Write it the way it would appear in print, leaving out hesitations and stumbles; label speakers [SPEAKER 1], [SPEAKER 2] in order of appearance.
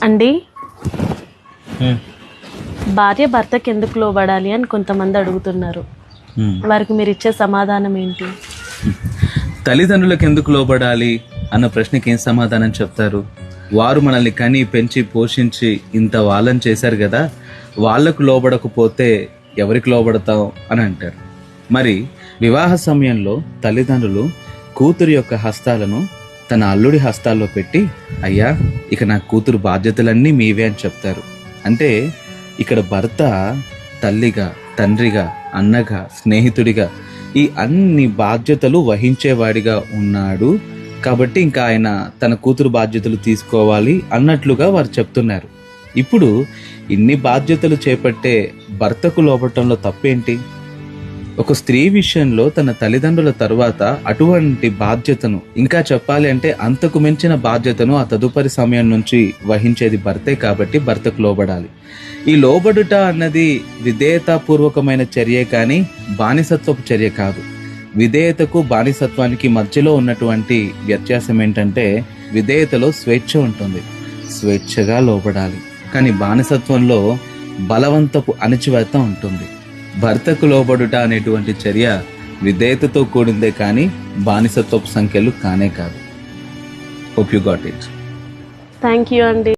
[SPEAKER 1] అండి, భార్య భర్తకి ఎందుకు లోబడాలి అని కొంతమంది అడుగుతున్నారు. వారికి మీరు ఇచ్చే సమాధానం ఏంటి?
[SPEAKER 2] తల్లిదండ్రులకు ఎందుకు లోబడాలి అన్న ప్రశ్నకి ఏం సమాధానం చెప్తారు? వారు మనల్ని కని పెంచి పోషించి ఇంత వాళ్ళని చేశారు కదా, వాళ్లకు లోబడకపోతే ఎవరికి లోబడతాం అని అంటారు. మరి వివాహ సమయంలో తల్లిదండ్రులు కూతురు యొక్క హస్తాలను తన అల్లుడి హస్తాల్లో పెట్టి, అయ్యా ఇక నా కూతురు బాధ్యతలన్నీ మీవే అని చెప్తారు. అంటే ఇక్కడ భర్త తల్లిగా, తండ్రిగా, అన్నగా, స్నేహితుడిగా ఈ అన్ని బాధ్యతలు వహించేవాడిగా ఉన్నాడు. కాబట్టి ఇంకా ఆయన తన కూతురు బాధ్యతలు తీసుకోవాలి అన్నట్లుగా వారు చెప్తున్నారు. ఇప్పుడు ఇన్ని బాధ్యతలు చేపట్టే భర్తకు లోబడటంలో తప్పేంటి? ఒక స్త్రీ విషయంలో తన తల్లిదండ్రుల తరువాత అటువంటి బాధ్యతను, ఇంకా చెప్పాలి అంటే అంతకు మించిన బాధ్యతను ఆ తదుపరి సమయం నుంచి వహించేది భర్తే. కాబట్టి భర్తకు లోబడాలి. ఈ లోబడుట అన్నది విధేయతాపూర్వకమైన చర్యే కానీ బానిసత్వపు చర్య కాదు. విధేయతకు బానిసత్వానికి మధ్యలో ఉన్నటువంటి వ్యత్యాసం ఏంటంటే, విధేయతలో స్వేచ్ఛ ఉంటుంది, స్వేచ్ఛగా లోబడాలి. కానీ బానిసత్వంలో బలవంతపు అణచివేత ఉంటుంది. భర్తకు లోబడుట అనేటువంటి చర్య విధేయతతో కూడిందే కానీ బానిసత్వపు సంఖ్యలు కానే కాదు. Hope you got it.
[SPEAKER 1] Thank you అండి.